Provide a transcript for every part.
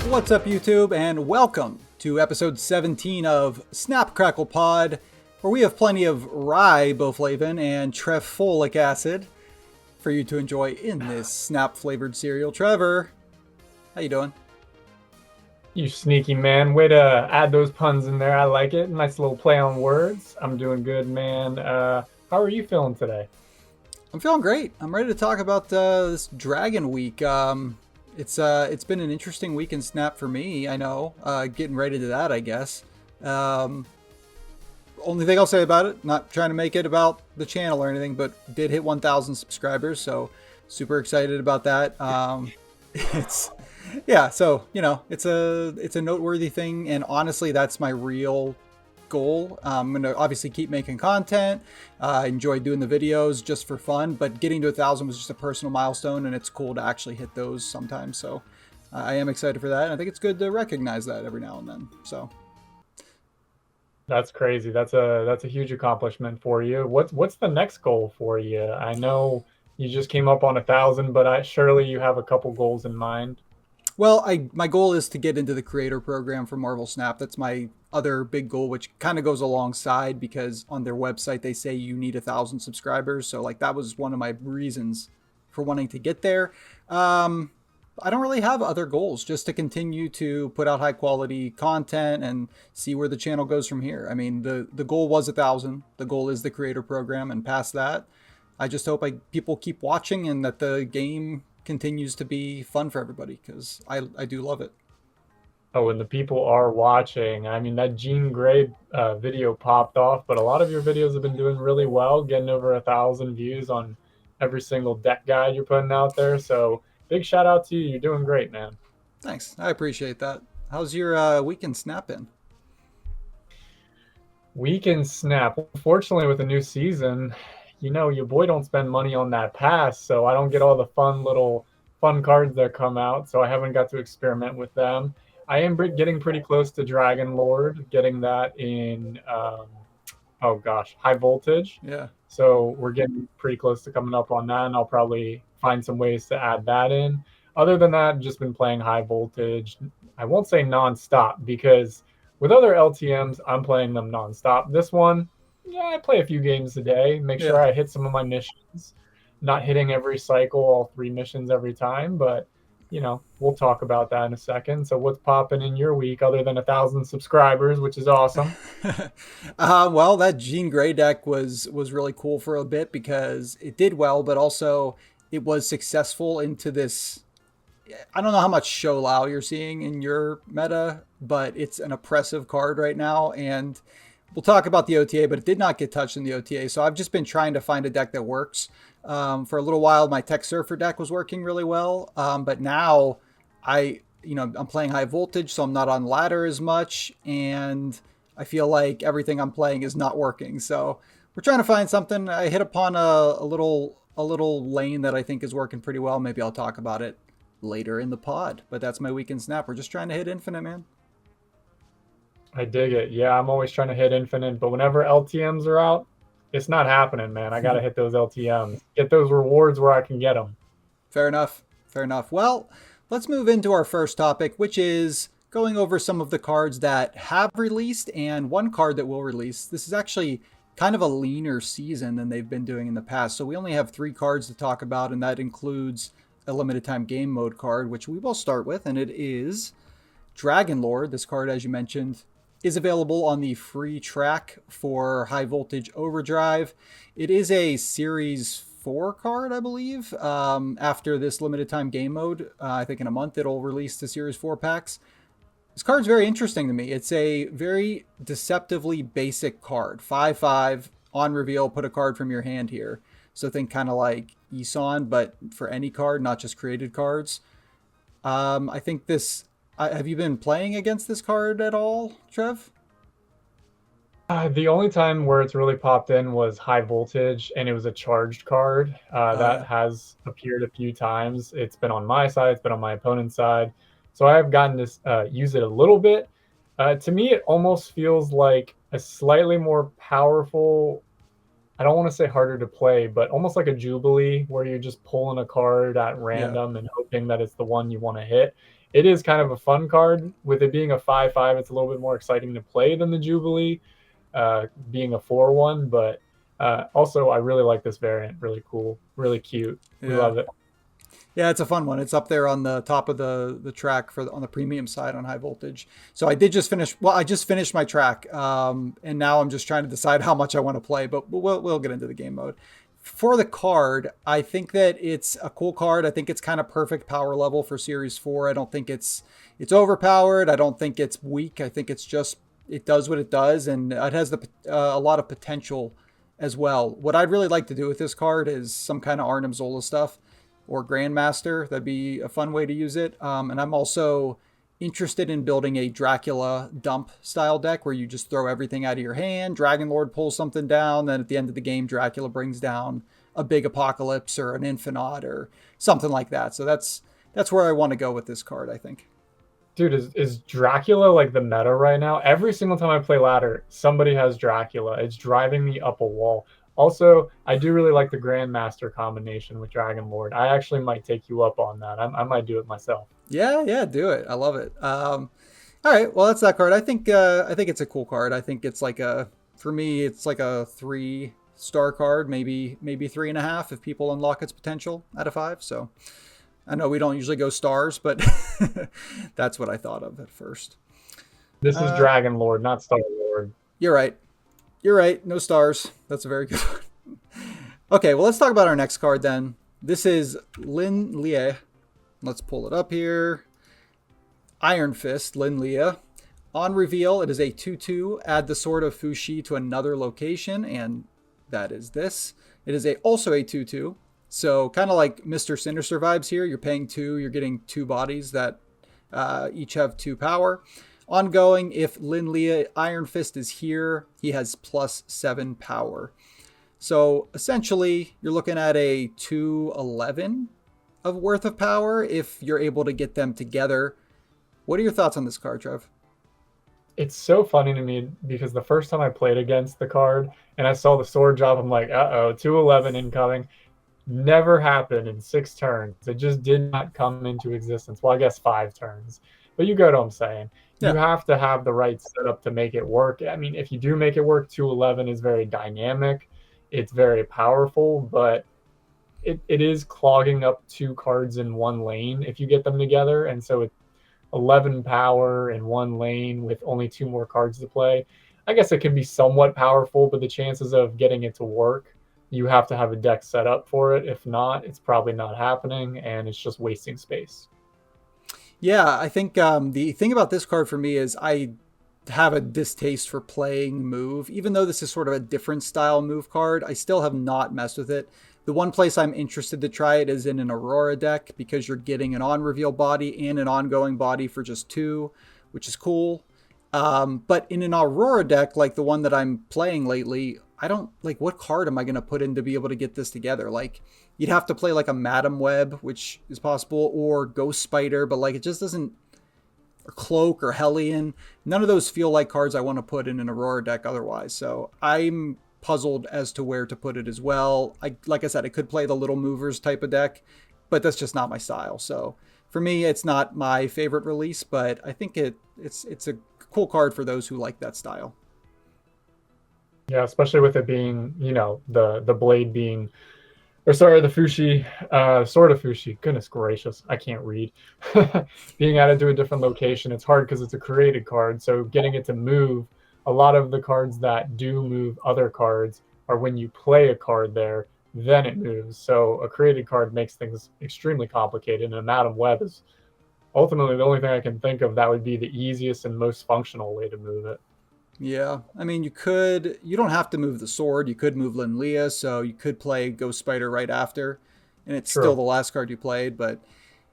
What's up, YouTube, and welcome to episode 17 of Snap Krackle Pod, where we have plenty of riboflavin and trefollic acid for you to enjoy in this snap-flavored cereal. Trevor, how you doing? You sneaky man. Way to add those puns in there. I like it. Nice little play on words. I'm doing good, man. How are you feeling today? I'm feeling great. I'm ready to talk about this Dragon Week. It's been an interesting week in Snap for me. I know. Getting ready to that, I guess. Only thing I'll say about it, not trying to make it about the channel or anything, but did hit 1,000 subscribers, so super excited about that. It's yeah, so it's a noteworthy thing, and honestly, that's my real goal. I'm gonna obviously keep making content. I enjoy doing the videos just for fun, but getting to 1,000 was just a personal milestone, and it's cool to actually hit those sometimes. So I am excited for that, and I think it's good to recognize that every now and then. So That's crazy. That's a huge accomplishment for you. What's the next goal for you? I know you just came up on 1,000, but surely you have a couple goals in mind. well, my goal is to get into the creator program for Marvel Snap. That's my other big goal, which kind of goes alongside because on their website they say you need 1,000 subscribers. So like that was one of my reasons for wanting to get there. I don't really have other goals, just to continue to put out high quality content and see where the channel goes from here. I mean, the goal was 1,000. The goal is the creator program, and past that, I just hope people keep watching and that the game continues to be fun for everybody because I do love it. Oh, and the people are watching. I mean, that Jean Grey video popped off, but a lot of your videos have been doing really well, getting over 1,000 views on every single deck guide you're putting out there. So big shout out to you. You're doing great, man. Thanks, I appreciate that. How's your weekend snap in? Weekend Snap. Fortunately, with the new season, your boy don't spend money on that pass, so I don't get all the fun cards that come out. So I haven't got to experiment with them. I am getting pretty close to Dragon Lord, getting that in oh gosh, high voltage. Yeah. So we're getting pretty close to coming up on that, and I'll probably find some ways to add that in. Other than that, just been playing high voltage. I won't say nonstop because with other LTMs, I'm playing them nonstop. This one, yeah, I play a few games a day, make sure Yeah. I hit some of my missions. Not hitting every cycle, all 3 missions every time, but we'll talk about that in a second. So what's popping in your week other than 1,000 subscribers, which is awesome? Well, that Jean Grey deck was really cool for a bit because it did well, but also it was successful into this. I don't know how much show Lao you're seeing in your meta, but it's an oppressive card right now, and we'll talk about the OTA, but it did not get touched in the OTA. So I've just been trying to find a deck that works. For a little while, my Tech Surfer deck was working really well, but now I'm playing high voltage, so I'm not on ladder as much, and I feel like everything I'm playing is not working. So we're trying to find something. I hit upon a little lane that I think is working pretty well. Maybe I'll talk about it later in the pod. But that's my weekend snap. We're just trying to hit infinite, man. I dig it. Yeah, I'm always trying to hit infinite, but whenever LTMs are out, it's not happening, man. I got to hit those LTMs, get those rewards where I can get them. Fair enough. Fair enough. Well, let's move into our first topic, which is going over some of the cards that have released and one card that will release. This is actually kind of a leaner season than they've been doing in the past. So we only have 3 cards to talk about, and that includes a limited time game mode card, which we will start with, and it is Dragon Lord. This card, as you mentioned, is available on the free track for High Voltage Overdrive. It is a Series 4 card, I believe. After this limited time game mode, I think in a month it'll release the Series 4 packs. This card's very interesting to me. It's a very deceptively basic card. 5/5, on reveal, put a card from your hand here. So think kind of like Eson, but for any card, not just created cards. I think this... have you been playing against this card at all, Trev? The only time where it's really popped in was high voltage, and it was a charged card. That Yeah. has appeared a few times. It's been on my side, it's been on my opponent's side. So I've gotten to use it a little bit. To me, it almost feels like a slightly more powerful, I don't want to say harder to play, but almost like a Jubilee where you're just pulling a card at Yeah. random and hoping that it's the one you want to hit. it is kind of a fun card. With it being a 5/5, it's a little bit more exciting to play than the Jubilee, being a 4/1. But also, I really like this variant. Really cool, really cute. We Yeah. love it. Yeah, it's a fun one. It's up there on the top of the track on the premium side on high voltage. So I did just finish. Well, I just finished my track, and now I'm just trying to decide how much I want to play. But we'll get into the game mode. For the card, I think that it's a cool card. I think it's kind of perfect power level for Series 4. I don't think it's overpowered. I don't think it's weak. I think it's just it does what it does, and it has a lot of potential as well. What I'd really like to do with this card is some kind of Arnim Zola stuff or Grandmaster. That'd be a fun way to use it. And I'm also interested in building a Dracula dump style deck where you just throw everything out of your hand. Dragon Lord pulls something down. Then at the end of the game, Dracula brings down a big Apocalypse or an Infinite or something like that. So that's where I want to go with this card, I think. Dude, is Dracula like the meta right now? Every single time I play ladder, somebody has Dracula. It's driving me up a wall. Also, I do really like the Grandmaster combination with Dragon Lord. I actually might take you up on that. I might do it myself. Yeah, do it. I love it. All right, well that's that card. I think it's a cool card. I think it's like for me it's like a 3-star card, maybe 3.5 if people unlock its potential out of 5. So I know we don't usually go stars, but that's what I thought of at first. This is Dragon Lord, not Star Lord. You're right. You're right. No stars. That's a very good one. Okay, well let's talk about our next card then. This is Lin Lie. Let's pull it up here. Iron Fist, Lin Lie. On reveal, it is a 2/2. Add the Sword of Fushi to another location, and that is this. It is also a 2/2. So kind of like Mr. Sinister vibes here. You're paying 2. You're getting 2 bodies that each have 2 power. Ongoing, if Lin Lie Iron Fist is here, he has +7 power. So essentially, you're looking at a 211 of worth of power if you're able to get them together. What are your thoughts on this card, Trev? It's so funny to me because the first time I played against the card and I saw the sword drop, I'm like, uh-oh, 211 incoming. Never happened in 6 turns. It just did not come into existence. Well, I guess 5 turns. But you get what I'm saying. Yeah. You have to have the right setup to make it work. I mean, if you do make it work, 211 is very dynamic. It's very powerful, but it is clogging up 2 cards in one lane if you get them together. And so it's 11 power in one lane with only 2 more cards to play. I guess it can be somewhat powerful, but the chances of getting it to work, you have to have a deck set up for it. If not, it's probably not happening, and it's just wasting space. Yeah, I think the thing about this card for me is I have a distaste for playing move. Even though this is sort of a different style move card, I still have not messed with it. The one place I'm interested to try it is in an Aurora deck because you're getting an on-reveal body and an ongoing body for just 2, which is cool. But in an Aurora deck, like the one that I'm playing lately, I don't like what card am I going to put in to be able to get this together? Like you'd have to play like a Madam Web, which is possible, or Ghost Spider, but like it just doesn't, or Cloak or Hellion. None of those feel like cards I want to put in an Aurora deck otherwise. So I'm puzzled as to where to put it as well. Like I said, I could play the Little Movers type of deck, but that's just not my style. So for me, it's not my favorite release, but I think it's a cool card for those who like that style. Yeah, especially with it being, the blade being, or sorry, the Fushi, Sword of Fushi. Goodness gracious, I can't read. Being added to a different location, it's hard because it's a created card. So getting it to move, a lot of the cards that do move other cards are when you play a card there, then it moves. So a created card makes things extremely complicated. And a Madam Web is ultimately the only thing I can think of that would be the easiest and most functional way to move it. Yeah, I mean, you don't have to move the sword. You could move Lin Lia, so you could play Ghost Spider right after, and it's True. still the last card you played. But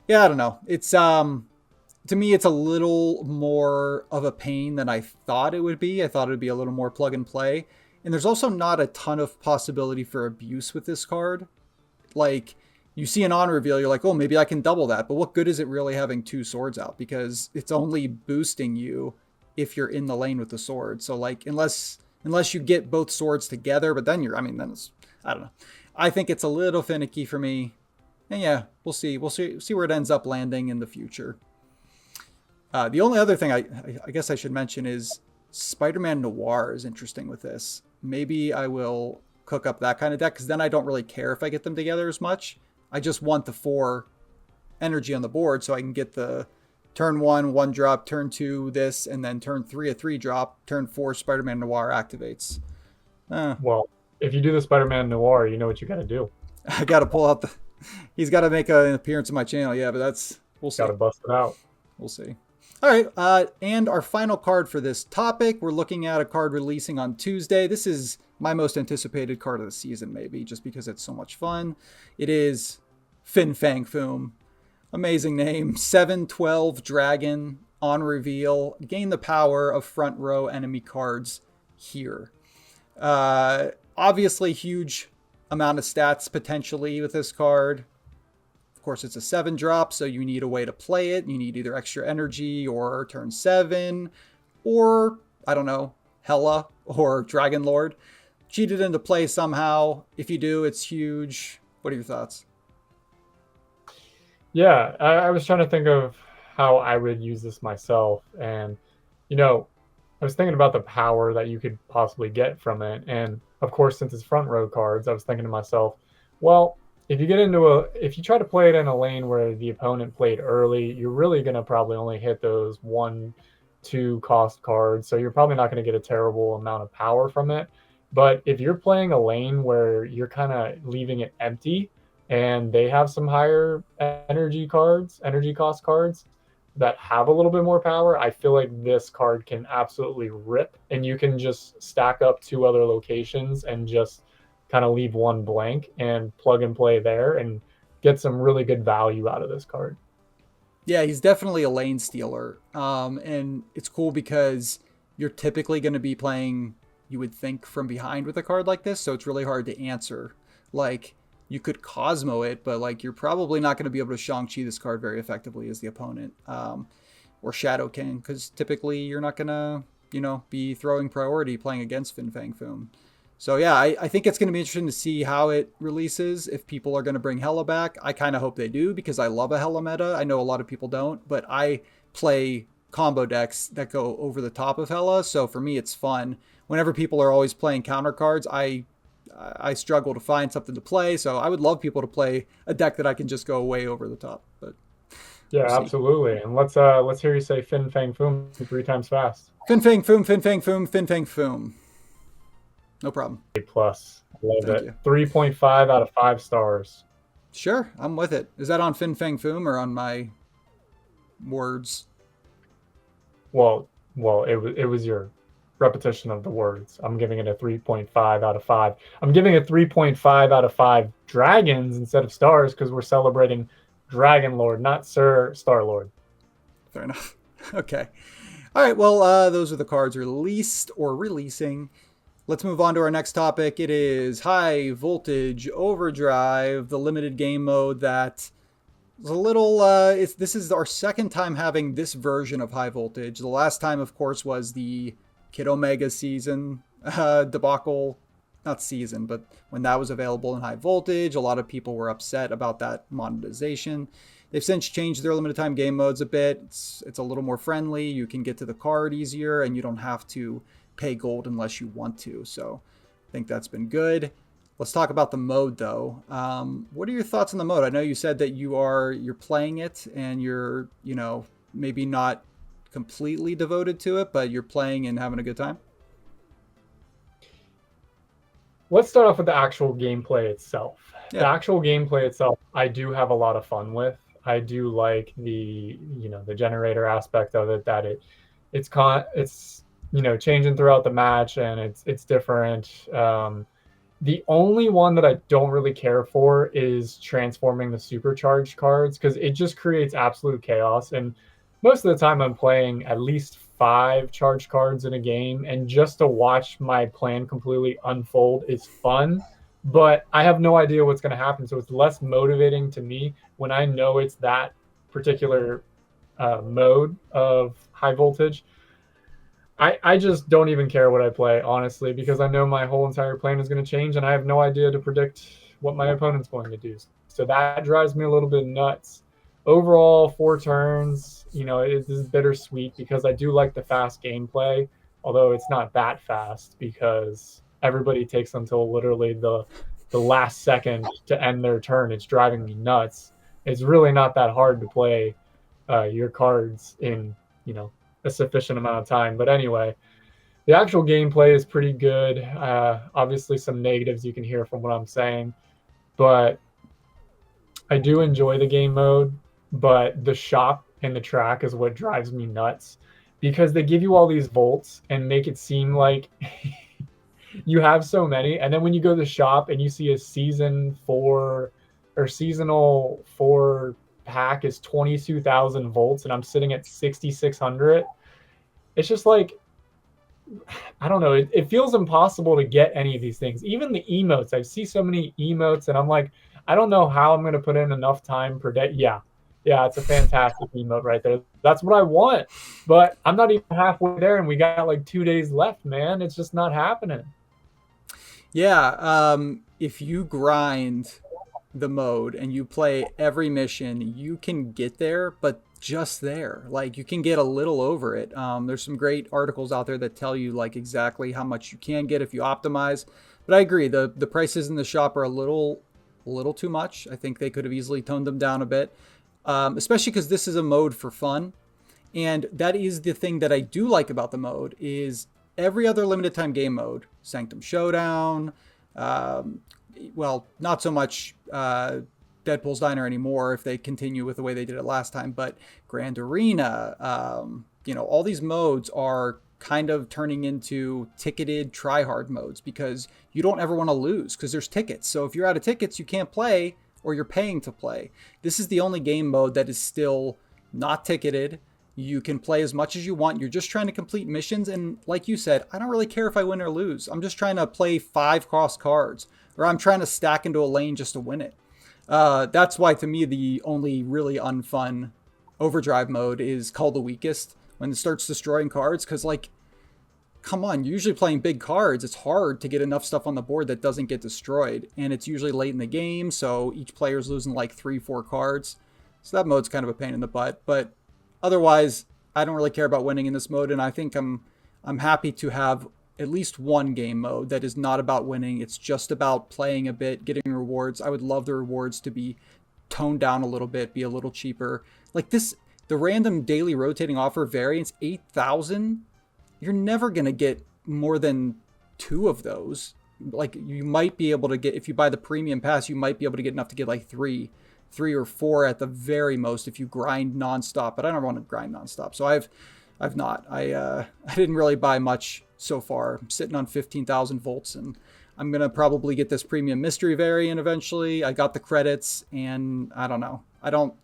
yeah, I don't know. It's to me, it's a little more of a pain than I thought it would be. I thought it would be a little more plug and play, and there's also not a ton of possibility for abuse with this card. Like you see an on reveal, you're like, oh, maybe I can double that. But what good is it really having 2 swords out because it's only boosting you if you're in the lane with the sword. So like unless you get both swords together, but then then it's, I don't know. I think it's a little finicky for me. And yeah, we'll see where it ends up landing in the future. The only other thing I guess I should mention is Spider-Man Noir is interesting with this. Maybe I will cook up that kind of deck because then I don't really care if I get them together as much. I just want the 4 energy on the board so I can get the turn 1 drop, turn 2 this, and then turn 3 a 3 drop, turn 4 Spider-Man Noir activates. Well, if you do the Spider-Man Noir, you know what you got to do. I got to pull out the. He's got to make an appearance on my channel. Yeah, but we'll see. Got to bust it out. We'll see. All right, and our final card for this topic, we're looking at a card releasing on Tuesday. This is my most anticipated card of the season, maybe, just because it's so much fun. It is FANG FOOM. Amazing name. 7/12 dragon on reveal. Gain the power of front row enemy cards here. Obviously, huge amount of stats potentially with this card. Of course, it's a 7 drop, so you need a way to play it. You need either extra energy or turn 7, or, I don't know, Hela or Dragon Lord. Cheat it into play somehow. If you do, it's huge. What are your thoughts? Yeah, I was trying to think of how I would use this myself. And, I was thinking about the power that you could possibly get from it. And, of course, since it's front row cards, I was thinking to myself, well, if you try to play it in a lane where the opponent played early, you're really going to probably only hit those 1-2 cost cards. So you're probably not going to get a terrible amount of power from it. But if you're playing a lane where you're kind of leaving it empty and they have some higher energy cost cards that have a little bit more power, I feel like this card can absolutely rip, and you can just stack up 2 other locations and just kind of leave 1 blank and plug and play there and get some really good value out of this card. Yeah, he's definitely a lane stealer. And it's cool because you're typically going to be playing, you would think, from behind with a card like this, so it's really hard to answer. Like, you could Cosmo it, but like you're probably not going to be able to Shang-Chi this card very effectively as the opponent. Or Shadow King, because typically you're not going to, be throwing priority playing against FANG FOOM. So yeah, I think it's going to be interesting to see how it releases, if people are going to bring Hela back. I kind of hope they do, because I love a Hela meta. I know a lot of people don't, but I play combo decks that go over the top of Hela, so for me it's fun. Whenever people are always playing counter cards, I struggle to find something to play, so I would love people to play a deck that I can just go way over the top. But yeah, absolutely. And let's hear you say FANG FOOM 3 times fast. FANG FOOM, FANG FOOM, FANG FOOM. No problem. A plus. Love Thank it. you. 3.5 out of 5 stars. Sure, I'm with it. Is that on FANG FOOM or on my words? Well, it was your repetition of the words. I'm giving it a 3.5 out of 5. I'm giving it 3.5 out of 5 dragons instead of stars because we're celebrating Dragon Lord, not Sir Star Lord. Fair enough. Okay. All right, well, those are the cards released or releasing. Let's move on to our next topic. It is High Voltage Overdrive, the limited game mode that is a little... this is our second time having this version of High Voltage. The last time, of course, was the Kid Omega season debacle. Not season, but when that was available in High Voltage, a lot of people were upset about that monetization. They've since changed their limited time game modes a bit. It's a little more friendly. You can get to the card easier, and you don't have to pay gold unless you want to. So I think that's been good. Let's talk about the mode, though. What are your thoughts on the mode? I know you said that you're playing it, and you're maybe not completely devoted to it, but you're playing and having a good time. Let's start off with the actual gameplay itself. Yeah. The actual gameplay itself, I do have a lot of fun with. I do like the generator aspect of it, that it's changing throughout the match, and it's different. The only one that I don't really care for is transforming the supercharged cards, because it just creates absolute chaos. And most of the time I'm playing at least 5 charged cards in a game, and just to watch my plan completely unfold is fun, but I have no idea what's going to happen. So it's less motivating to me when I know it's that particular mode of High Voltage. I just don't even care what I play, honestly, because I know my whole entire plan is going to change, and I have no idea to predict what my opponent's going to do. So that drives me a little bit nuts. overall, 4 turns, it is bittersweet because I do like the fast gameplay, although it's not that fast because everybody takes until literally the last second to end their turn. It's driving me nuts. It's really not that hard to play your cards in a sufficient amount of time. But anyway, the actual gameplay is pretty good. Obviously, some negatives you can hear from what I'm saying, but I do enjoy the game mode. But the shop and the track is what drives me nuts because they give you all these volts and make it seem like you have so many. And then when you go to the shop and you see a season 4 or seasonal 4 pack is 22,000 volts and I'm sitting at 6,600, it's just like, I don't know. It feels impossible to get any of these things. Even the emotes, I see so many emotes, and I'm like, I don't know how I'm going to put in enough time per day. Yeah, it's a fantastic emote right there. That's what I want, but I'm not even halfway there, and we got like 2 days left, man. It's just not happening. Yeah, if you grind the mode and you play every mission, you can get there, but just there. Like you can get a little over it. There's some great articles out there that tell you like exactly how much you can get if you optimize. But I agree, the prices in the shop are a little too much. I think they could have easily toned them down a bit, especially because this is a mode for fun. And that is the thing that I do like about the mode is every other limited time game mode, Sanctum Showdown, um, well, not so much Deadpool's Diner anymore if they continue with the way they did it last time, but Grand Arena, all these modes are kind of turning into ticketed tryhard modes because you don't ever want to lose because there's tickets. So if you're out of tickets, you can't play or you're paying to play. This is the only game mode that is still not ticketed. You can play as much as you want. You're just trying to complete missions. And like you said, I don't really care if I win or lose. I'm just trying to play 5 cross cards, or I'm trying to stack into a lane just to win it. That's why, to me, the only really unfun Overdrive mode is called the weakest when it starts destroying cards. Because, like, come on, usually playing big cards, it's hard to get enough stuff on the board that doesn't get destroyed. And it's usually late in the game, so each player's losing like 3-4 cards. So that mode's kind of a pain in the butt. But otherwise, I don't really care about winning in this mode, and I think I'm happy to have at least one game mode that is not about winning. It's just about playing a bit, getting rewards. I would love the rewards to be toned down a little bit, be a little cheaper. Like this, the random daily rotating offer variants, 8,000. You're never gonna get more than 2 of those. Like you might be able to get, if you buy the premium pass, you might be able to get enough to get like three or four at the very most if you grind nonstop. But I don't want to grind nonstop, so I've not. I didn't really buy much so far. I'm sitting on 15,000 volts, and I'm gonna probably get this premium mystery variant eventually. I got the credits, and I don't know. I don't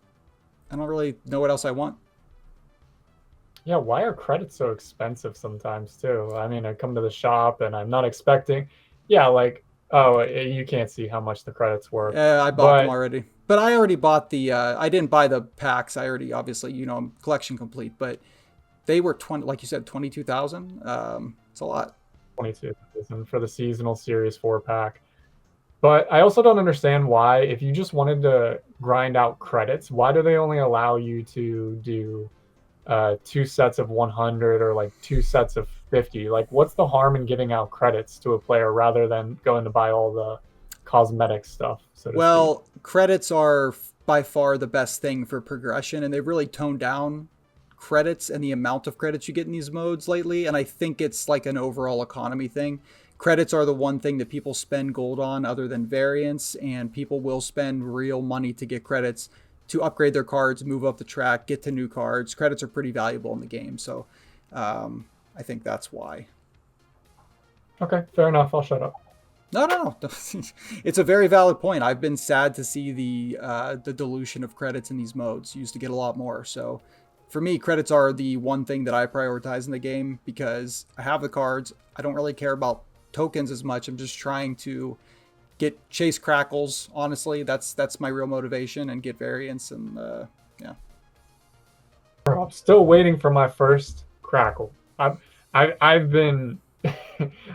really know what else I want. Yeah, why are credits so expensive sometimes too? I mean, I come to the shop and I'm not expecting, yeah, like, oh, you can't see how much the credits were, Yeah, I bought them but already. But I already bought the. I didn't buy the packs. I already, obviously, I'm collection complete. But they were 20, like you said, 22,000. It's a lot. 22 for the seasonal series 4 pack. But I also don't understand why, if you just wanted to grind out credits, why do they only allow you to do 2 sets of 100 or like 2 sets of 50? Like, what's the harm in giving out credits to a player rather than going to buy all the cosmetic stuff, so to speak? Well, credits are by far the best thing for progression, and they've really toned down credits and the amount of credits you get in these modes lately. And I think it's like an overall economy thing. Credits are the one thing that people spend gold on other than variants, and people will spend real money to get credits to upgrade their cards, move up the track, get to new cards. Credits are pretty valuable in the game, so I think that's why. Okay, fair enough. I'll shut up. No, no, no. It's a very valid point. I've been sad to see the dilution of credits in these modes. Used to get a lot more. So for me, credits are the one thing that I prioritize in the game because I have the cards. I don't really care about tokens as much. I'm just trying to chase Krackles. Honestly, that's my real motivation, and get variants, and yeah. I'm still waiting for my first Krackle. I've been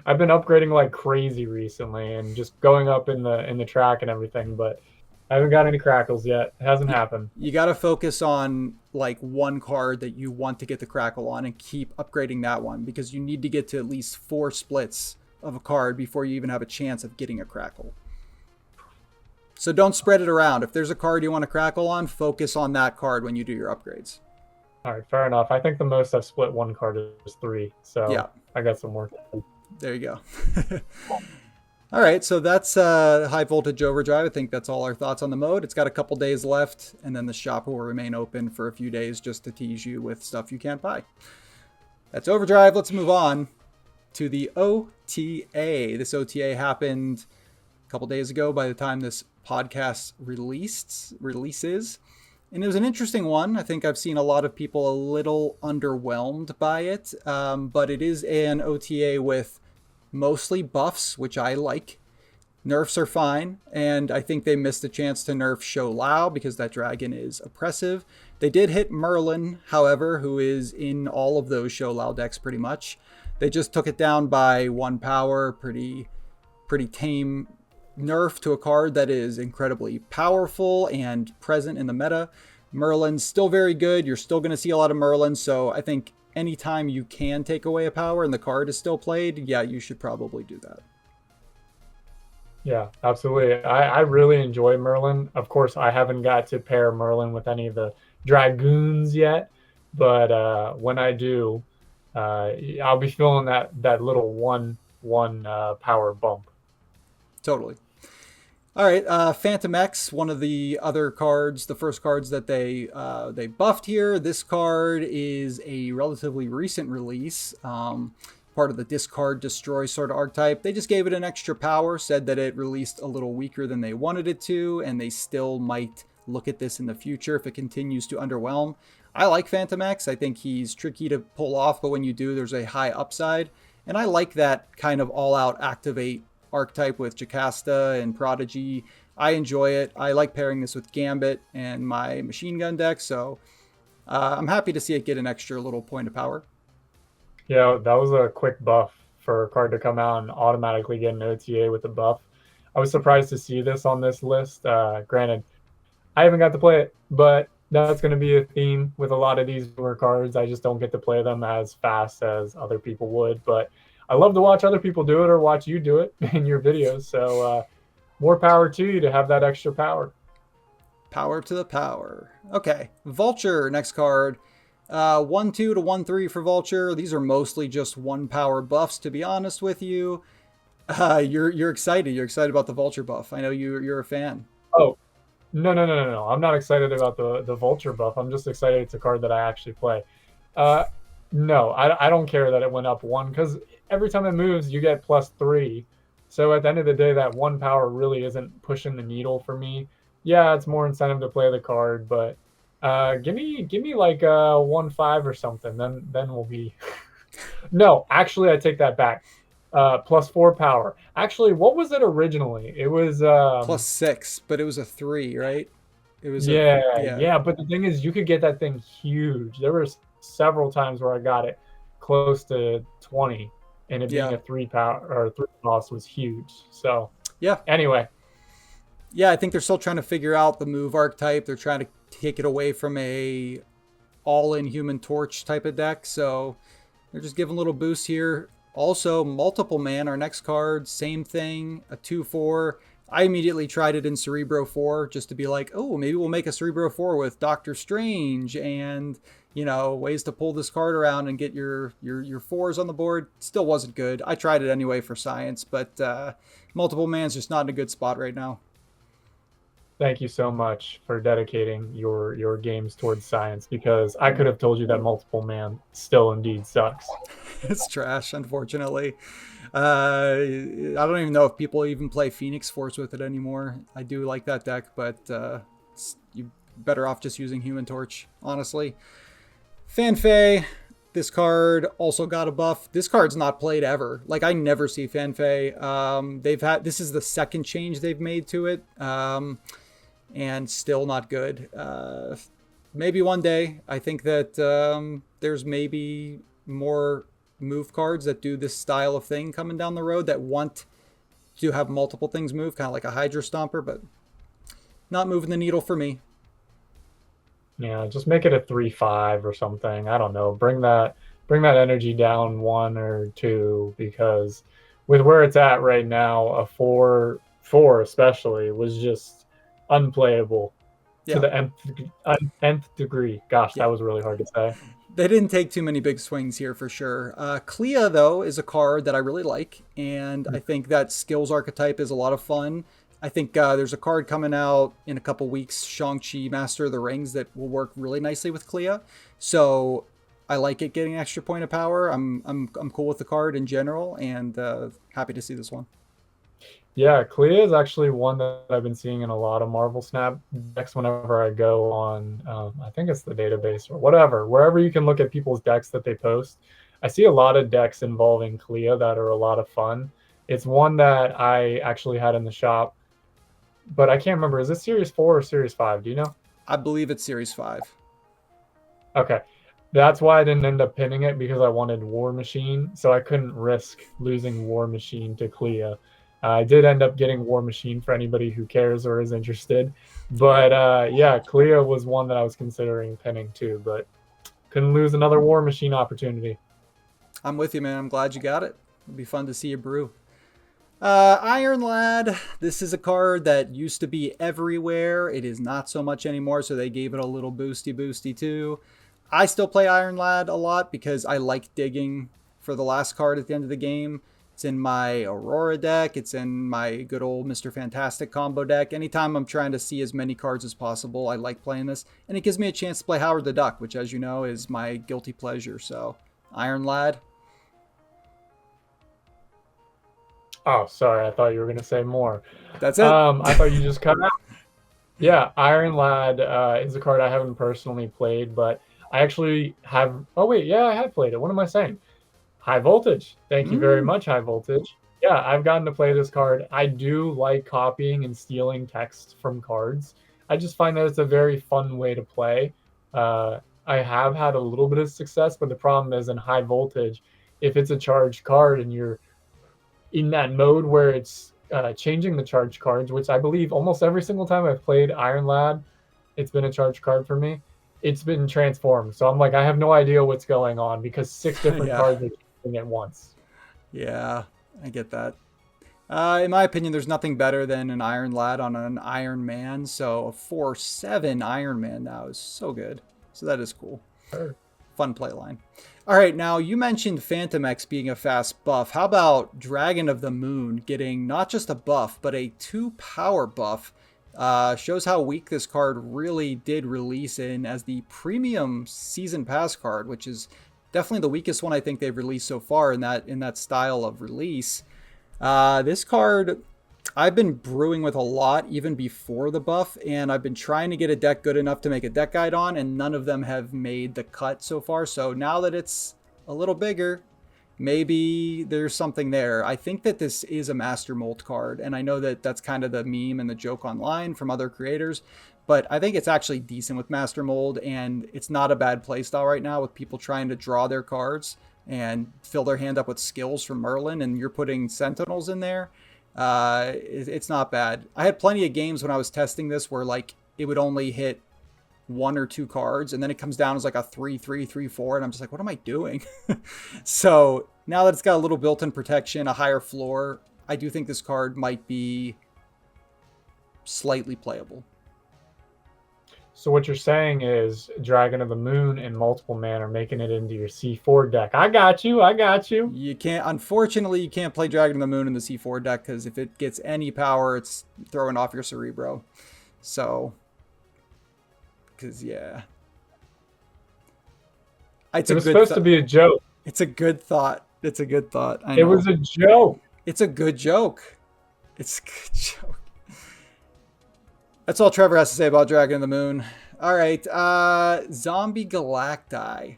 I've been upgrading like crazy recently and just going up in the track and everything, but I haven't got any Crackles yet. It hasn't happened. You got to focus on like one card that you want to get the Krackle on and keep upgrading that one, because you need to get to at least 4 splits of a card before you even have a chance of getting a Krackle. So don't spread it around. If there's a card you want to Krackle on, focus on that card when you do your upgrades. All right, fair enough. I think the most I've split one card is 3, so Yeah, I got some more. there you go. All right, so that's High Voltage Overdrive. I think that's all our thoughts on the mode. It's got a couple days left, and then the shop will remain open for a few days just to tease you with stuff you can't buy. That's Overdrive. Let's move on to the OTA. This OTA happened a couple days ago by the time this podcast releases. And it was an interesting one. I think I've seen a lot of people a little underwhelmed by it, but it is an OTA with mostly buffs, which I like. Nerfs are fine, and I think they missed a chance to nerf Show Lao because that dragon is oppressive. They did hit Merlin, however, who is in all of those Show Lao decks pretty much. They just took it down by 1 power, pretty tame nerf to a card that is incredibly powerful and present in the meta. Merlin's still very good. You're still going to see a lot of Merlin, so I think anytime you can take away a power and the card is still played, yeah, you should probably do that. Yeah, absolutely. I really enjoy Merlin. Of course, I haven't got to pair Merlin with any of the Dragoons yet, but when I do, I'll be feeling that little one power bump. Totally. All right, Phantom X, one of the other cards, the first cards that they buffed here. This card is a relatively recent release, part of the Discard Destroy sort of archetype. They just gave it an extra power, said that it released a little weaker than they wanted it to, and they still might look at this in the future if it continues to underwhelm. I like Phantom X. I think he's tricky to pull off, but when you do, there's a high upside. And I like that kind of all-out activate archetype with Jocasta and Prodigy. I enjoy it. I like pairing this with Gambit and my machine gun deck, so I'm happy to see it get an extra little point of power. Yeah, that was a quick buff for a card to come out and automatically get an OTA with a buff. I was surprised to see this on this list. Granted, I haven't got to play it, but that's going to be a theme with a lot of these newer cards. I just don't get to play them as fast as other people would, but I love to watch other people do it or watch you do it in your videos. So more power to you to have that extra power. Power to the power. Okay, Vulture, next card. 1-2 to 1-3 for Vulture. These are mostly just 1 power buffs, to be honest with you. You're excited. You're excited about the Vulture buff. I know you're a fan. Oh, no. I'm not excited about the Vulture buff. I'm just excited it's a card that I actually play. No, I don't care that it went up 1, because every time it moves, you get +3. So at the end of the day, that 1 power really isn't pushing the needle for me. Yeah, it's more incentive to play the card, but give me like 1-5 or something. Then we'll be. No, actually, I take that back. +4 power. Actually, what was it originally? It was +6, but it was a 3, right? It was yeah. But the thing is, you could get that thing huge. There were several times where I got it close to 20, and it being a 3 power or 3 cost was huge. So yeah. Anyway. Yeah, I think they're still trying to figure out the move archetype. They're trying to take it away from a all-in Human Torch type of deck. So they're just giving a little boost here. Also, Multiple Man, our next card, same thing, a 2/4. I immediately tried it in Cerebro 4 just to be like, oh, maybe we'll make a Cerebro 4 with Doctor Strange and, you know, ways to pull this card around and get your 4s on the board. Still wasn't good. I tried it anyway for science, but Multiple Man's just not in a good spot right now. Thank you so much for dedicating your games towards science, because I could have told you that Multiple Man still indeed sucks. It's trash, unfortunately. I don't even know if people even play Phoenix Force with it anymore. I do like that deck, but you're better off just using Human Torch, honestly. Fanfei, this card also got a buff. This card's not played ever. Like, I never see Fanfei. This is the second change they've made to it. And still not good. Maybe one day. I think that there's maybe more move cards that do this style of thing coming down the road that want to have multiple things move, kind of like a Hydra Stomper, but Not moving the needle for me. Yeah, just make it a 3-5 or something. I don't know. Bring that energy down one or two, because with where it's at right now, a 4-4 especially was just unplayable to Yeah, the nth degree. Gosh, yeah. that was really hard to say. They didn't take too many big swings here for sure. Clea, though, is a card that I really like, and I think that skills archetype is a lot of fun. I think there's a card coming out in a couple weeks, Shang-Chi Master of the Rings, that will work really nicely with Clea. So I like it getting an extra point of power. I'm cool with the card in general, and happy to see this one. Yeah, Clea is actually one that I've been seeing in a lot of Marvel Snap decks whenever I go on, I think it's the database or whatever, wherever you can look at people's decks that they post. I see a lot of decks involving Clea that are a lot of fun. It's one that I actually had in the shop, but I can't remember. Is this Series 4 or Series 5? Do you know? I believe it's Series 5. Okay. That's why I didn't end up pinning it, because I wanted War Machine, so I couldn't risk losing War Machine to Clea. I did end up getting War Machine for anybody who cares or is interested. But yeah, Clea was one that I was considering pinning too, but couldn't lose another War Machine opportunity. I'm with you, man. I'm glad you got it. It'll be fun to see you brew. Iron Lad. This is a card that used to be everywhere. It is not so much anymore, so they gave it a little boosty too. I still play Iron Lad a lot because I like digging for the last card at the end of the game. It's in my Aurora deck. It's in my good old Mr. Fantastic combo deck. Anytime I'm trying to see as many cards as possible, I like playing this. And it gives me a chance to play Howard the Duck, which, as you know, is my guilty pleasure. So, Iron Lad. Oh, sorry. I thought you were going to say more. That's it. I thought you just cut out. Yeah, Iron Lad is a card I haven't personally played, but I actually have. Oh, wait. Yeah, I have played it. What am I saying? High Voltage. Thank you very much, High Voltage. Yeah, I've gotten to play this card. I do like copying and stealing text from cards. I just find that it's a very fun way to play. I have had a little bit of success, but the problem is in High Voltage, if it's a charged card and you're in that mode where it's changing the charged cards, which I believe almost every single time I've played Iron Lad, it's been a charged card for me. It's been transformed. So I'm like, I have no idea what's going on, because 6 different Yeah. cards are at once. Yeah, I get that. In my opinion, there's nothing better than an Iron Lad on an Iron Man. So a 4/7 Iron Man now is so good. So that is cool. Sure. Fun play line. All right, now you mentioned Phantom X being a fast buff. How about Dragon of the Moon getting not just a buff, but a 2 power buff? Shows how weak this card really did release in as the premium season pass card, which is definitely the weakest one I think they've released so far in that style of release. This card I've been brewing with a lot even before the buff, and I've been trying to get a deck good enough to make a deck guide on, and none of them have made the cut so far. So now that it's a little bigger, maybe there's something there. I think that this is a Master Mold card, and I know that that's kind of the meme and the joke online from other creators, but I think it's actually decent with Master Mold, and it's not a bad playstyle right now with people trying to draw their cards and fill their hand up with skills from Merlin, and you're putting Sentinels in there. It's not bad. I had plenty of games when I was testing this where like it would only hit 1 or 2 cards, and then it comes down as like a 3/3, 3/4, and I'm just like, what am I doing? So now that it's got a little built-in protection, a higher floor, I do think this card might be slightly playable. So what you're saying is Dragon of the Moon and multiple man are making it into your C4 deck. I got you. Unfortunately, you can't play Dragon of the Moon in the C4 deck, because if it gets any power, it's throwing off your Cerebro. So, because yeah. It was supposed to be a joke. It's a good thought. It's a good thought. I know. It was a joke. It's a good joke. It's a good joke. That's all Trevor has to say about Dragon of the Moon. All right. Zombie Galacti.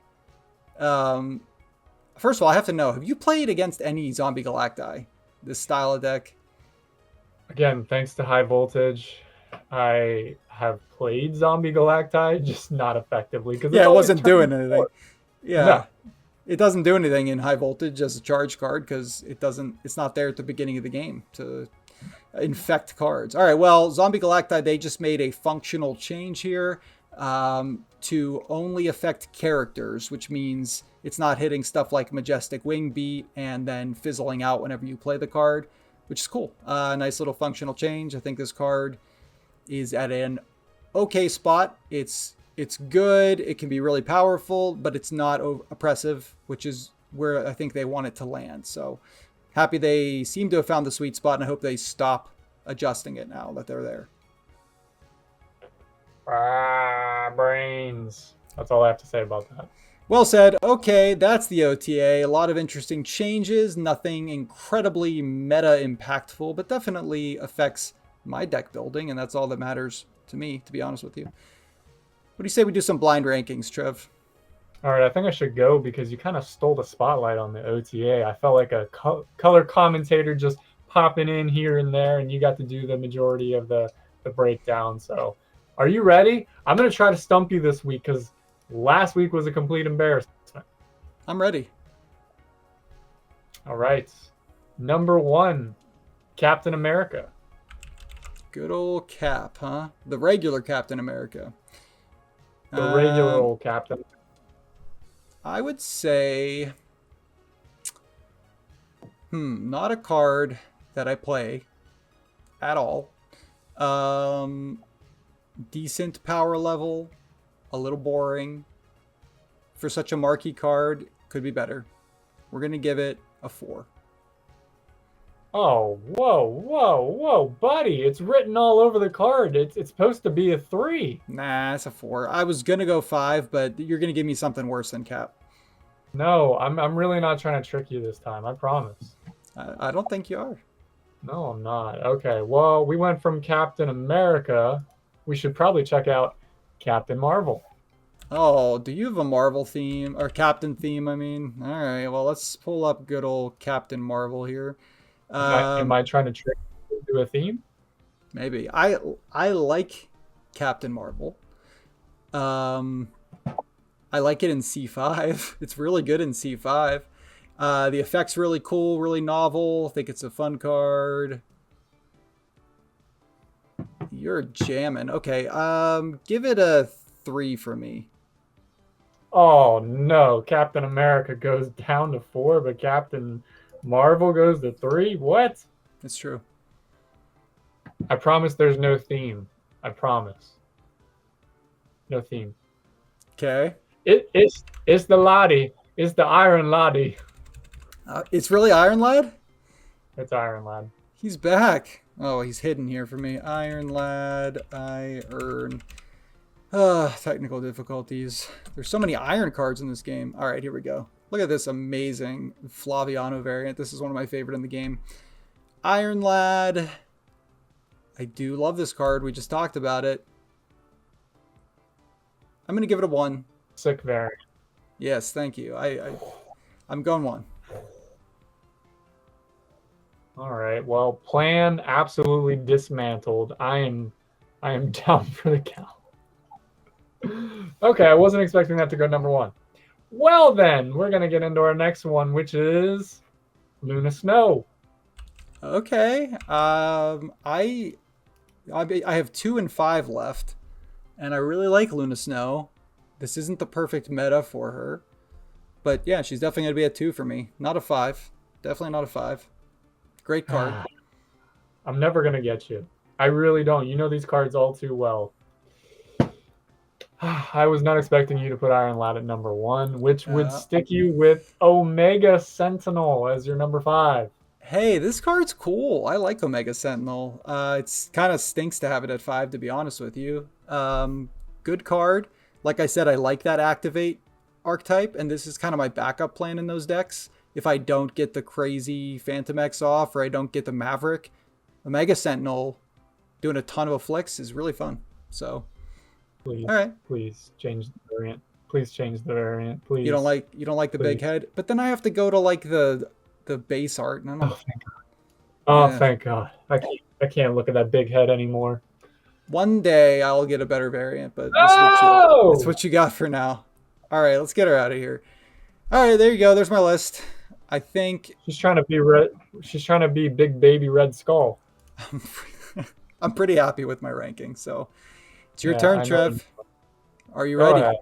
First of all, I have to know, have you played against any Zombie Galacti? This style of deck? Again, thanks to High Voltage, I have played Zombie Galacti, just not effectively. Yeah, it wasn't doing anything. Yeah. No. It doesn't do anything in High Voltage as a charge card because it's not there at the beginning of the game to infect cards. All right, well, Zombie Galacti, they just made a functional change here to only affect characters, which means it's not hitting stuff like Majestic Wing Beat and then fizzling out whenever you play the card, which is cool. Nice little functional change. I think this card is at an okay spot. It's good. It can be really powerful, but it's not oppressive, which is where I think they want it to land. So happy they seem to have found the sweet spot, and I hope they stop adjusting it now that they're there. Brains. That's all I have to say about that. Well said. Okay, that's the OTA. A lot of interesting changes. Nothing incredibly meta impactful, but definitely affects my deck building, and that's all that matters to me, to be honest with you. What do you say we do some blind rankings, Trev? All right, I think I should go because you kind of stole the spotlight on the OTA. I felt like a color commentator just popping in here and there, and you got to do the majority of the breakdown. So are you ready? I'm going to try to stump you this week because last week was a complete embarrassment. I'm ready. All right. Number 1, Captain America. Good old Cap, huh? The regular Captain America. The regular old Captain. I would say, not a card that I play at all. Decent power level, a little boring. For such a marquee card, could be better. We're going to give it a 4. Oh, whoa, buddy. It's written all over the card. It's supposed to be a 3. Nah, it's a 4. I was going to go 5, but you're going to give me something worse than Cap. No, I'm really not trying to trick you this time. I promise. I don't think you are. No, I'm not. Okay, well, we went from Captain America. We should probably check out Captain Marvel. Oh, do you have a Marvel theme? Or Captain theme, I mean? All right, well, let's pull up good old Captain Marvel here. Am I trying to trick you to a theme? Maybe. I like Captain Marvel. I like it in C5. It's really good in C5. The effect's really cool, really novel. I think it's a fun card. You're jamming. Okay, give it a 3 for me. Oh, no. Captain America goes down to 4, but Captain Marvel goes to 3? What? It's true. I promise there's no theme. I promise. No theme. Okay. It's the Lottie. It's the Iron Lottie. It's really Iron Lad? It's Iron Lad. He's back. Oh, he's hidden here for me. Iron Lad, Iron. Technical difficulties. There's so many iron cards in this game. All right, here we go. Look at this amazing Flaviano variant. This is one of my favorite in the game. Iron Lad. I do love this card. We just talked about it. I'm going to give it a 1. Sick variant. Yes, thank you. I'm going 1. All right. Well, plan absolutely dismantled. I am down for the count. Okay, I wasn't expecting that to go number 1. Well, then we're gonna get into our next one, which is Luna Snow. Okay. I have 2 and 5 left, and I really like Luna Snow. This isn't the perfect meta for her, but yeah, she's definitely gonna be a 2 for me. Not a 5. Definitely not a 5. Great card. I'm never gonna get you. I really don't. You know these cards all too well. I was not expecting you to put Iron Lad at number 1, which would stick you with Omega Sentinel as your number 5. Hey, this card's cool. I like Omega Sentinel. It's kind of stinks to have it at 5, to be honest with you. Good card. Like I said, I like that activate archetype, and this is kind of my backup plan in those decks. If I don't get the crazy Phantom X off, or I don't get the Maverick, Omega Sentinel doing a ton of afflicts is really fun. So, please, all right. Please change the variant. Please change the variant. Please. You don't like the big head, but then I have to go to like the base art. And oh, thank God. Oh, yeah. Thank God. I can't look at that big head anymore. One day I'll get a better variant, but that's what you got for now. All right, let's get her out of here. All right, there you go. There's my list. I think she's trying to be red. She's trying to be Big Baby Red Skull. I'm pretty happy with my ranking. So it's your Yeah, turn, I know. Trev. Are you Go ready? ahead.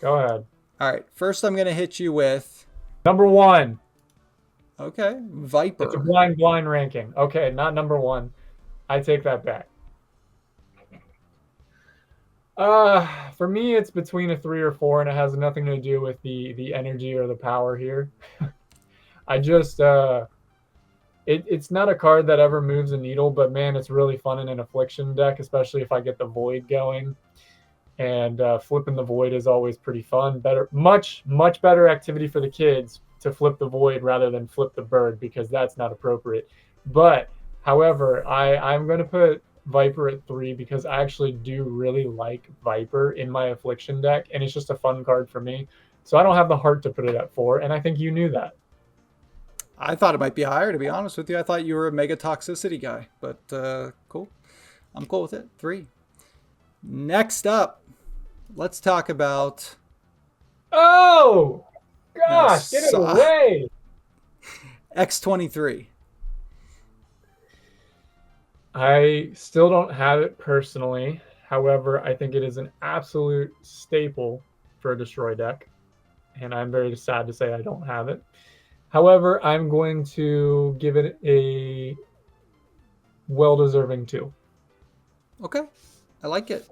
Go ahead. All right. First, I'm going to hit you with, Number one. okay, It's a Viper. blind ranking. Okay, not number one. I take that back. For me, it's between a 3 or 4, and it has nothing to do with the energy or the power here. I just it's not a card that ever moves a needle, but man, it's really fun in an affliction deck, especially if I get the void going. And flipping the void is always pretty fun. Better, much better activity for the kids to flip the void rather than flip the bird, because that's not appropriate. But however, I'm going to put Viper at 3 because I actually do really like Viper in my affliction deck, and it's just a fun card for me. So I don't have the heart to put it at 4, and I think you knew that. I thought it might be higher, to be honest with you. I thought you were a mega toxicity guy, but cool. I'm cool with it. 3. Next up, let's talk about. Oh No, gosh, get it away! X23. I still don't have it personally. However, I think it is an absolute staple for a destroy deck, and I'm very sad to say I don't have it. However, I'm going to give it a well-deserving 2. Okay, I like it.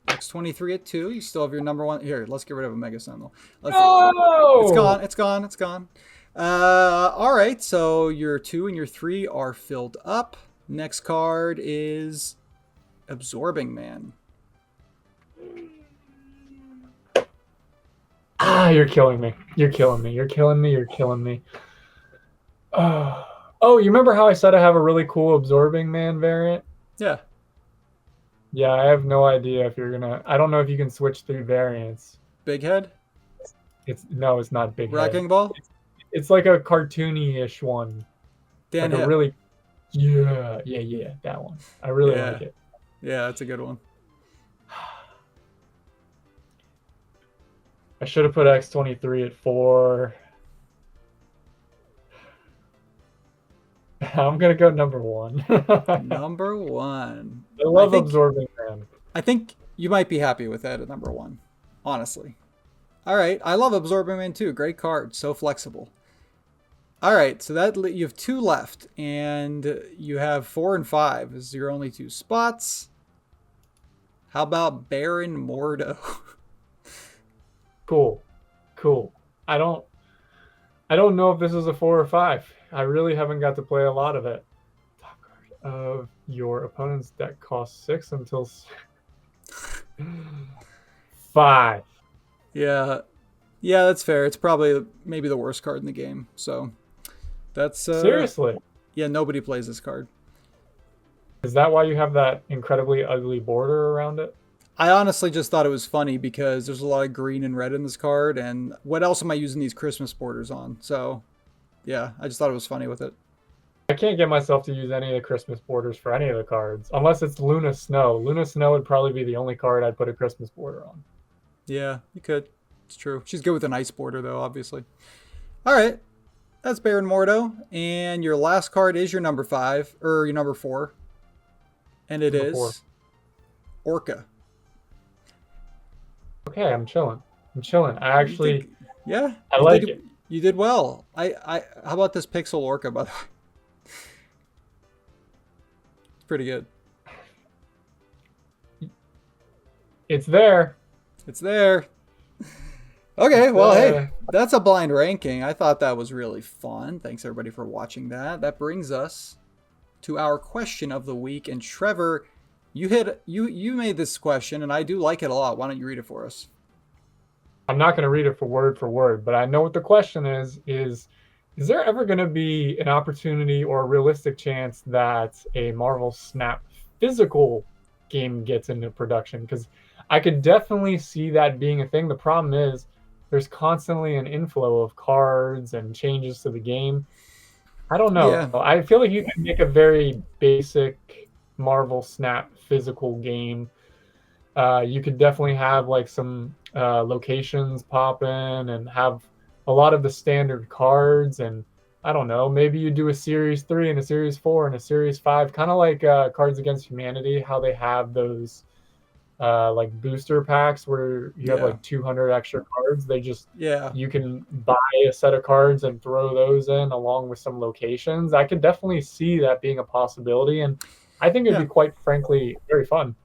X23 at 2. You still have your number one. Here, let's get rid of a Mega Sentinel. It's gone. It's gone. It's gone. All right, so your 2 and your 3 are filled up. Next card is Absorbing Man. You're killing me. You're killing me. You're killing me. You're killing me. Oh, you remember how I said I have a really cool Absorbing Man variant? Yeah. Yeah, I have no idea if you're gonna. I don't know if you can switch through variants. Big Head? It's not Big Wrecking Head. Ball? It's like a cartoony-ish one. Dan like Hip. a really, yeah, that one. I really like it. Yeah, that's a good one. I should have put X23 at 4. I'm gonna go number 1. Number 1. I love Absorbing Man. I think you might be happy with that at number 1, honestly. All right, I love Absorbing Man too. Great card, so flexible. All right, so that you have 2 left, and you have 4 and 5. This is your only 2 spots. How about Baron Mordo? Cool. I don't know if this is a 4 or 5. I really haven't got to play a lot of it. Top card of your opponent's deck costs 6 until 5. Yeah, that's fair. It's probably maybe the worst card in the game. So that's seriously. Yeah, nobody plays this card. Is that why you have that incredibly ugly border around it? I honestly just thought it was funny because there's a lot of green and red in this card, and what else am I using these Christmas borders on? So, yeah, I just thought it was funny with it. I can't get myself to use any of the Christmas borders for any of the cards, unless it's Luna Snow. Luna Snow would probably be the only card I'd put a Christmas border on. Yeah, you could. It's true. She's good with an ice border, though, obviously. All right, that's Baron Mordo, and your last card is your number 5, or your number 4, and it is 4. Orca. Okay, I'm chilling. I actually, I like it. You did well. How about this Pixel Orca, by the way? It's pretty good. It's there. Okay, well, hey, that's a blind ranking. I thought that was really fun. Thanks everybody for watching that. That brings us to our question of the week. And Trevor, you made this question, and I do like it a lot. Why don't you read it for us? I'm not going to read it for word, but I know what the question is there ever going to be an opportunity or a realistic chance that a Marvel Snap physical game gets into production? Because I could definitely see that being a thing. The problem is there's constantly an inflow of cards and changes to the game. I don't know. Yeah. I feel like you can make a very basic Marvel Snap physical game. You could definitely have like some locations pop in and have a lot of the standard cards and I don't know, maybe you do a Series 3 and a Series 4 and a Series 5, kind of like Cards Against Humanity, how they have those like booster packs where you have Yeah. like 200 extra cards. Yeah. You can buy a set of cards and throw those in along with some locations. I could definitely see that being a possibility. And I think it'd Yeah. be quite frankly very fun.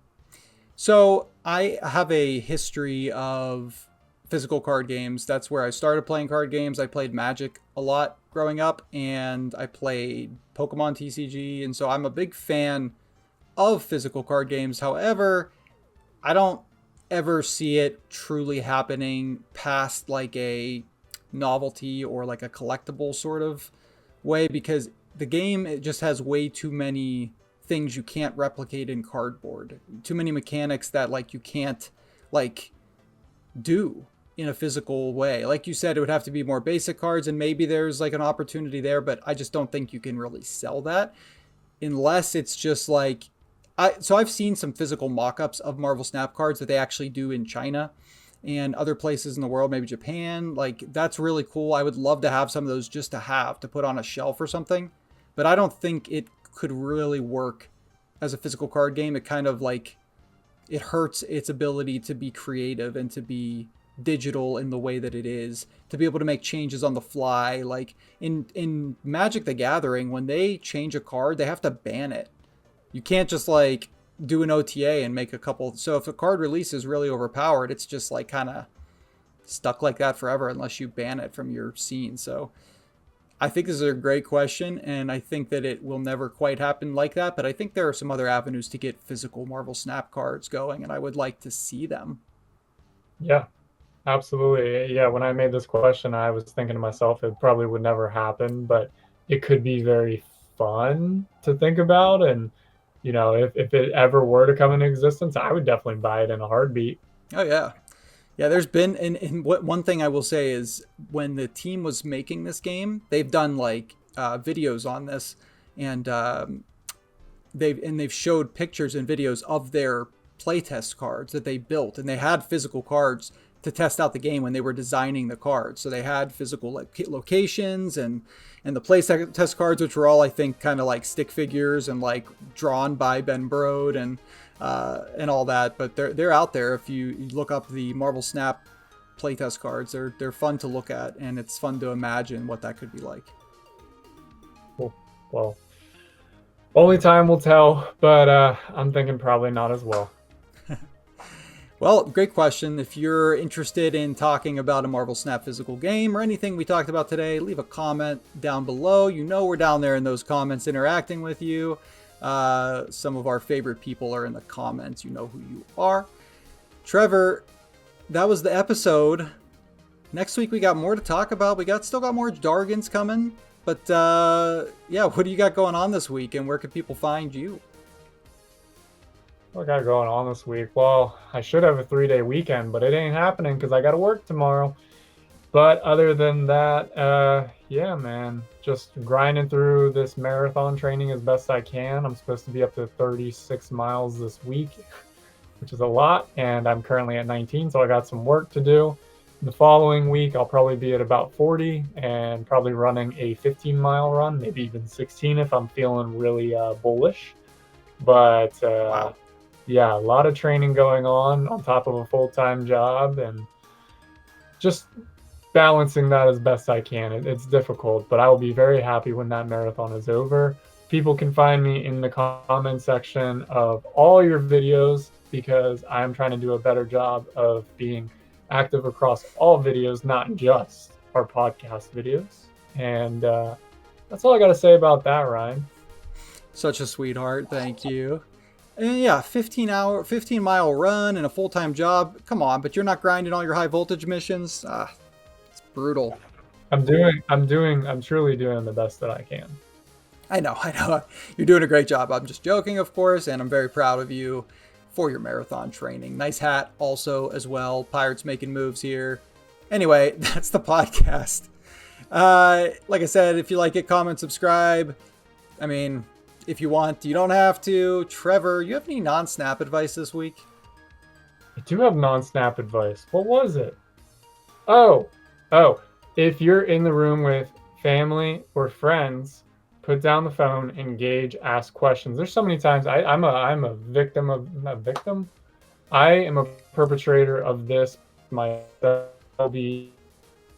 So I have a history of physical card games. That's where I started playing card games. I played Magic a lot growing up, and I played Pokemon TCG, and so I'm a big fan of physical card games. However, I don't ever see it truly happening past like a novelty or like a collectible sort of way, because the game, it just has way too many things you can't replicate in cardboard. Too many mechanics that like you can't like do in a physical way. Like you said, it would have to be more basic cards, and maybe there's like an opportunity there, but I just don't think you can really sell that unless it's just like so I've seen some physical mock-ups of Marvel Snap cards that they actually do in China and other places in the world, maybe Japan. Like that's really cool. I would love to have some of those just to have to put on a shelf or something. But I don't think it could really work as a physical card game. It kind of like it hurts its ability to be creative and to be digital in the way that it is, to be able to make changes on the fly. Like in Magic the Gathering, when they change a card, they have to ban it. You can't just like do an OTA and make a couple. So if a card release is really overpowered, it's just like kind of stuck like that forever unless you ban it from your scene. So I think this is a great question, and I think that it will never quite happen like that. But I think there are some other avenues to get physical Marvel Snap cards going, and I would like to see them. Yeah, absolutely. Yeah, when I made this question, I was thinking to myself, it probably would never happen, but it could be very fun to think about. And, if it ever were to come into existence, I would definitely buy it in a heartbeat. Oh yeah, yeah. There's been, and what one thing I will say is when the team was making this game, they've done like videos on this, and they've showed pictures and videos of their playtest cards that they built, and they had physical cards to test out the game when they were designing the cards. So they had physical like locations and the play test cards, which were all I think kind of like stick figures and like drawn by Ben Brode and all that. But they're out there. If you look up the Marvel Snap playtest cards, they're fun to look at, and it's fun to imagine what that could be like. Cool. Well, only time will tell, but I'm thinking probably not as well. Well, great question. If you're interested in talking about a Marvel Snap physical game or anything we talked about today, leave a comment down below. You know we're down there in those comments interacting with you. Some of our favorite people are in the comments. You know who you are. Trevor, that was the episode. Next week we got more to talk about. We still got more jargons coming. But yeah, what do you got going on this week, and where can people find you? What I got going on this week? Well, I should have a 3-day weekend, but it ain't happening because I got to work tomorrow. But other than that, yeah, man, just grinding through this marathon training as best I can. I'm supposed to be up to 36 miles this week, which is a lot, and I'm currently at 19, so I got some work to do. The following week, I'll probably be at about 40 and probably running a 15-mile run, maybe even 16 if I'm feeling really bullish. But Wow. yeah, a lot of training going on top of a full-time job, and just balancing that as best I can. It's difficult, but I will be very happy when that marathon is over. People can find me in the comment section of all your videos because I'm trying to do a better job of being active across all videos, not just our podcast videos. And that's all I got to say about that, Ryan. Such a sweetheart. Thank you. And yeah, 15-mile run and a full-time job. Come on, but you're not grinding all your high voltage missions. It's brutal. I'm truly doing the best that I can. I know. You're doing a great job. I'm just joking, of course, and I'm very proud of you for your marathon training. Nice hat also as well. Pirates making moves here. Anyway, that's the podcast. Like I said, if you like it, comment, subscribe. I mean, if you want, you don't have to. Trevor, you have any non-snap advice this week? I do have non-snap advice. What was it? Oh, if you're in the room with family, or friends, put down the phone, engage, ask questions. There's so many times I'm a victim of not victim. I am a perpetrator of this myself. I'll be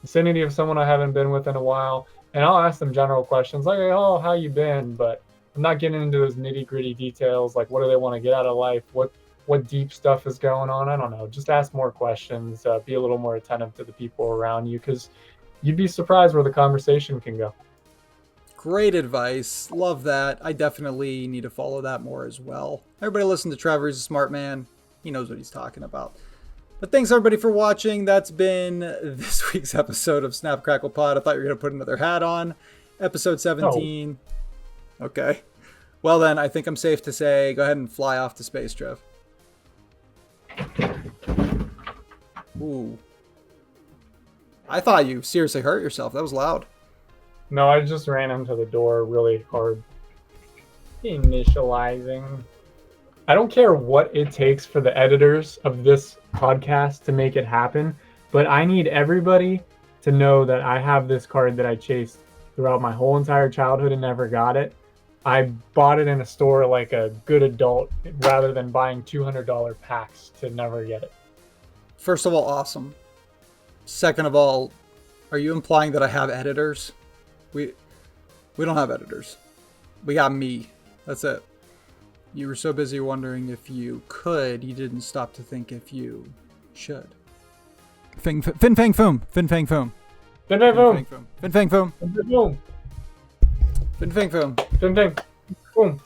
vicinity of someone I haven't been with in a while, and I'll ask them general questions like, "Oh, how you been?" But I'm not getting into those nitty gritty details, like what do they want to get out of life, what deep stuff is going on. I don't know. Just ask more questions. Be a little more attentive to the people around you, because you'd be surprised where the conversation can go. Great advice. Love that. I definitely need to follow that more as well. Everybody listen to Trevor. He's a smart man. He knows what he's talking about. But thanks everybody for watching. That's been this week's episode of Snap Crackle Pod. I thought you were going to put another hat on. Episode 17. Oh. Okay. Well then, I think I'm safe to say, go ahead and fly off to space, Trev. Ooh. I thought you seriously hurt yourself. That was loud. No, I just ran into the door really hard. Initializing. I don't care what it takes for the editors of this podcast to make it happen, but I need everybody to know that I have this card that I chased throughout my whole entire childhood and never got it. I bought it in a store like a good adult rather than buying $200 packs to never get it. First of all, awesome. Second of all, are you implying that I have editors? We don't have editors. We got me. That's it. You were so busy wondering if you could, you didn't stop to think if you should. Fin Fang Foom. Fin Fang Foom. Fin Fang Foom. Fin Fang Foom. Fin Fang Foom. Fin Fang Foom. Fin Fang Foom.